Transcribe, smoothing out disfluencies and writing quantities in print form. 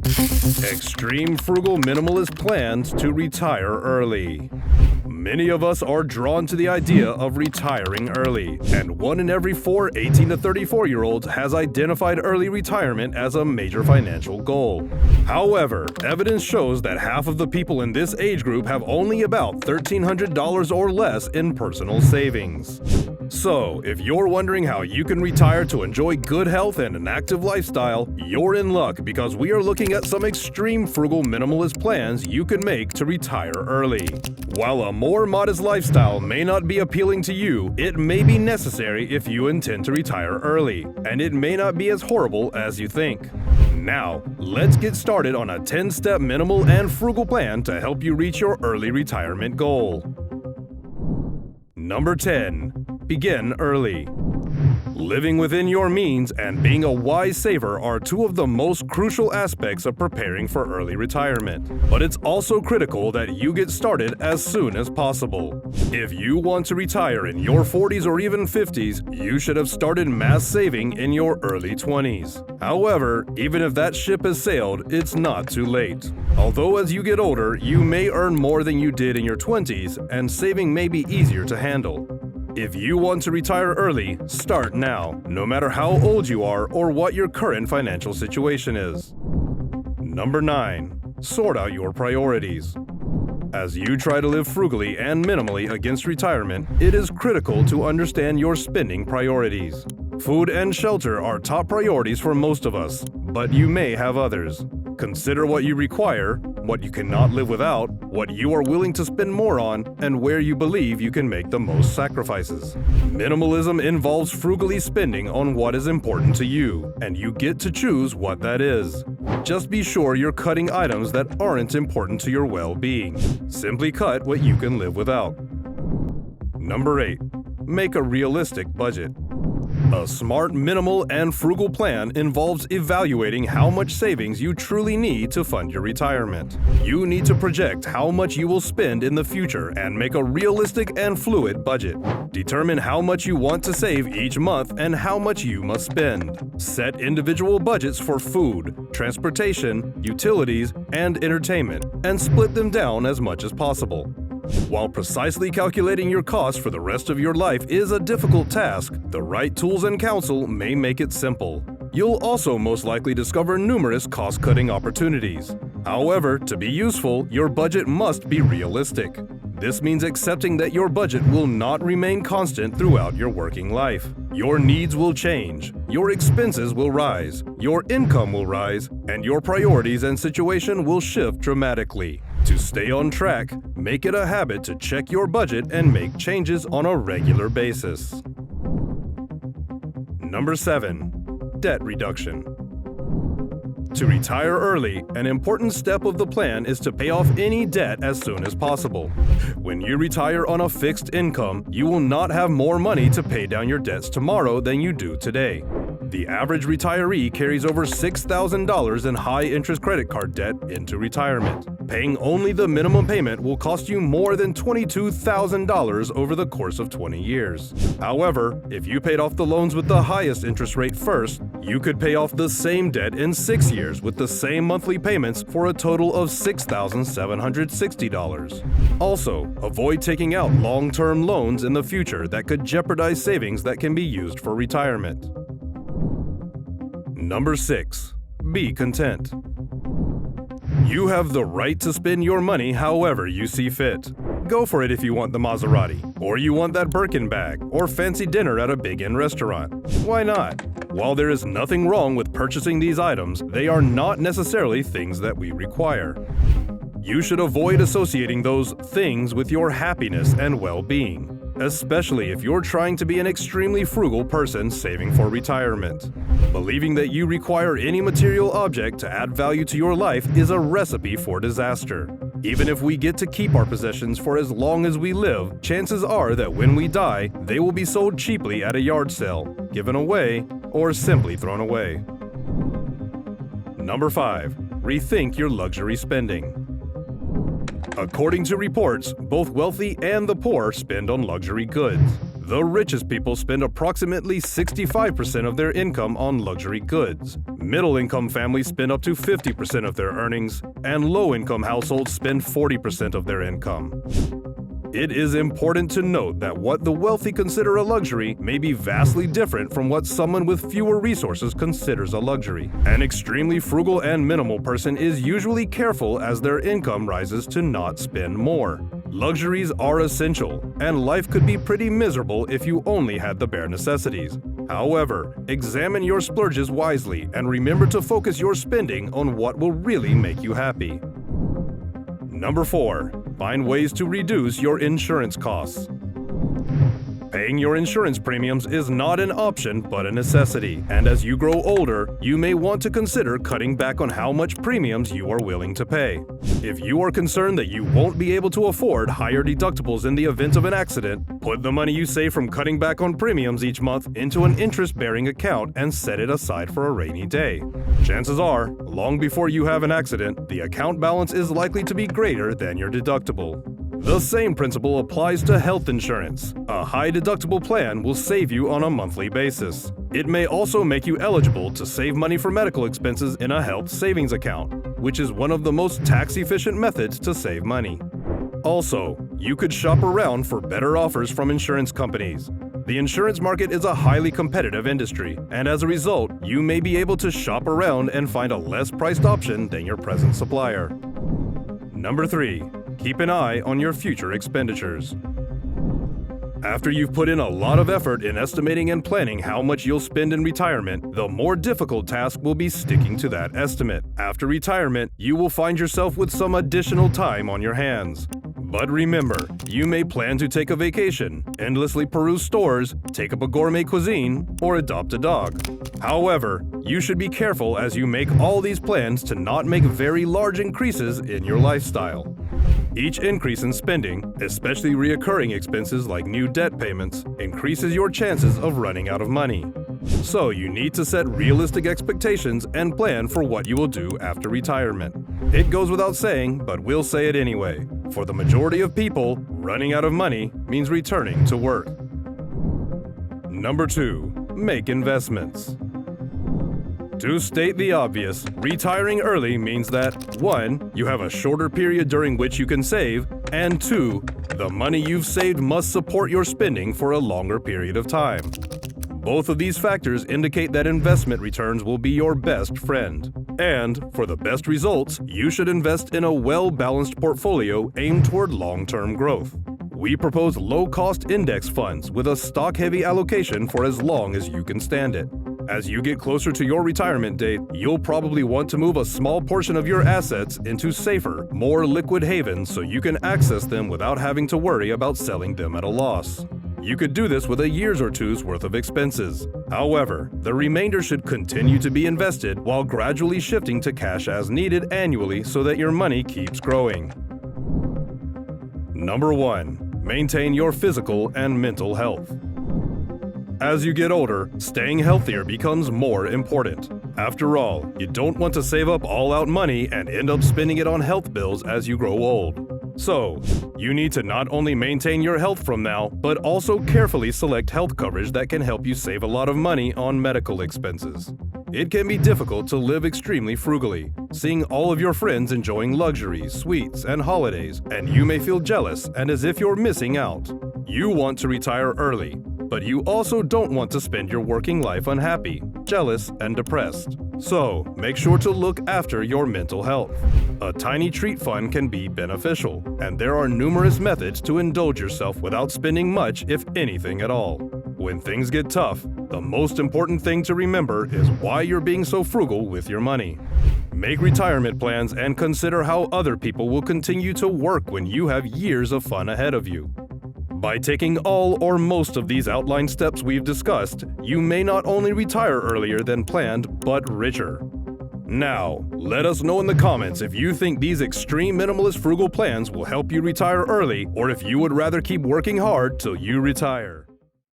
Extreme frugal minimalist plans to retire early. Many of us are drawn to the idea of retiring early, and 1 in every 4 18 to 34-year-olds has identified early retirement as a major financial goal. However, evidence shows that half of the people in this age group have only about $1,300 or less in personal savings. So, if you're wondering how you can retire to enjoy good health and an active lifestyle, you're in luck because we are looking at some extreme frugal minimalist plans you can make to retire early. While a more modest lifestyle may not be appealing to you, it may be necessary if you intend to retire early, and it may not be as horrible as you think. Now, let's get started on a 10-step minimal and frugal plan to help you reach your early retirement goal. Number 10. Begin early. Living within your means and being a wise saver are two of the most crucial aspects of preparing for early retirement. But it's also critical that you get started as soon as possible. If you want to retire in your 40s or even 50s, you should have started mass saving in your early 20s. However, even if that ship has sailed, it's not too late. Although as you get older, you may earn more than you did in your 20s, and saving may be easier to handle. If you want to retire early, start now, no matter how old you are or what your current financial situation is. Number 9. Sort out your priorities. As you try to live frugally and minimally against retirement, it is critical to understand your spending priorities. Food and shelter are top priorities for most of us, but you may have others. Consider what you require, what you cannot live without, what you are willing to spend more on, and where you believe you can make the most sacrifices. Minimalism involves frugally spending on what is important to you, and you get to choose what that is. Just be sure you're cutting items that aren't important to your well-being. Simply cut what you can live without. Number 8. Make a realistic budget. A smart, minimal, and frugal plan involves evaluating how much savings you truly need to fund your retirement. You need to project how much you will spend in the future and make a realistic and fluid budget. Determine how much you want to save each month and how much you must spend. Set individual budgets for food, transportation, utilities, and entertainment, and split them down as much as possible. While precisely calculating your costs for the rest of your life is a difficult task, the right tools and counsel may make it simple. You'll also most likely discover numerous cost-cutting opportunities. However, to be useful, your budget must be realistic. This means accepting that your budget will not remain constant throughout your working life. Your needs will change, your expenses will rise, your income will rise, and your priorities and situation will shift dramatically. To stay on track, make it a habit to check your budget and make changes on a regular basis. Number 7. Debt reduction. To retire early, an important step of the plan is to pay off any debt as soon as possible. When you retire on a fixed income, you will not have more money to pay down your debts tomorrow than you do today. The average retiree carries over $6,000 in high-interest credit card debt into retirement. Paying only the minimum payment will cost you more than $22,000 over the course of 20 years. However, if you paid off the loans with the highest interest rate first, you could pay off the same debt in 6 years with the same monthly payments for a total of $6,760. Also, avoid taking out long-term loans in the future that could jeopardize savings that can be used for retirement. Number 6. Be content. You have the right to spend your money however you see fit. Go for it if you want the Maserati, or you want that Birkin bag, or fancy dinner at a big-end restaurant. Why not? While there is nothing wrong with purchasing these items, they are not necessarily things that we require. You should avoid associating those things with your happiness and well-being, especially if you're trying to be an extremely frugal person saving for retirement. Believing that you require any material object to add value to your life is a recipe for disaster. Even if we get to keep our possessions for as long as we live, chances are that when we die, they will be sold cheaply at a yard sale, given away, or simply thrown away. Number 5. Rethink your luxury spending. According to reports, both wealthy and the poor spend on luxury goods. The richest people spend approximately 65% of their income on luxury goods. Middle-income families spend up to 50% of their earnings, and low-income households spend 40% of their income. It is important to note that what the wealthy consider a luxury may be vastly different from what someone with fewer resources considers a luxury. An extremely frugal and minimal person is usually careful as their income rises to not spend more. Luxuries are essential, and life could be pretty miserable if you only had the bare necessities. However, examine your splurges wisely and remember to focus your spending on what will really make you happy. Number 4. Find ways to reduce your insurance costs. Paying your insurance premiums is not an option but a necessity, and as you grow older, you may want to consider cutting back on how much premiums you are willing to pay. If you are concerned that you won't be able to afford higher deductibles in the event of an accident, put the money you save from cutting back on premiums each month into an interest-bearing account and set it aside for a rainy day. Chances are, long before you have an accident, the account balance is likely to be greater than your deductible. The same principle applies to health insurance. A high-deductible plan will save you on a monthly basis. It may also make you eligible to save money for medical expenses in a health savings account, which is one of the most tax-efficient methods to save money. Also, you could shop around for better offers from insurance companies. The insurance market is a highly competitive industry, and as a result, you may be able to shop around and find a less-priced option than your present supplier. Number 3. Keep an eye on your future expenditures. After you've put in a lot of effort in estimating and planning how much you'll spend in retirement, the more difficult task will be sticking to that estimate. After retirement, you will find yourself with some additional time on your hands. But remember, you may plan to take a vacation, endlessly peruse stores, take up a gourmet cuisine, or adopt a dog. However, you should be careful as you make all these plans to not make very large increases in your lifestyle. Each increase in spending, especially recurring expenses like new debt payments, increases your chances of running out of money. So you need to set realistic expectations and plan for what you will do after retirement. It goes without saying, but we'll say it anyway. For the majority of people, running out of money means returning to work. Number 2. Make investments. To state the obvious, retiring early means that 1. You have a shorter period during which you can save, and 2. The money you've saved must support your spending for a longer period of time. Both of these factors indicate that investment returns will be your best friend. And, for the best results, you should invest in a well-balanced portfolio aimed toward long-term growth. We propose low-cost index funds with a stock-heavy allocation for as long as you can stand it. As you get closer to your retirement date, you'll probably want to move a small portion of your assets into safer, more liquid havens so you can access them without having to worry about selling them at a loss. You could do this with a year's or two's worth of expenses. However, the remainder should continue to be invested while gradually shifting to cash as needed annually so that your money keeps growing. Number 1. Maintain your physical and mental health. As you get older, staying healthier becomes more important. After all, you don't want to save up all-out money and end up spending it on health bills as you grow old. So, you need to not only maintain your health from now, but also carefully select health coverage that can help you save a lot of money on medical expenses. It can be difficult to live extremely frugally, seeing all of your friends enjoying luxuries, sweets, and holidays, and you may feel jealous and as if you're missing out. You want to retire early, but you also don't want to spend your working life unhappy, jealous, and depressed. So, make sure to look after your mental health. A tiny treat fund can be beneficial, and there are numerous methods to indulge yourself without spending much, if anything at all. When things get tough, the most important thing to remember is why you're being so frugal with your money. Make retirement plans and consider how other people will continue to work when you have years of fun ahead of you. By taking all or most of these outlined steps we've discussed, you may not only retire earlier than planned, but richer. Now, let us know in the comments if you think these extreme minimalist frugal plans will help you retire early, or if you would rather keep working hard till you retire.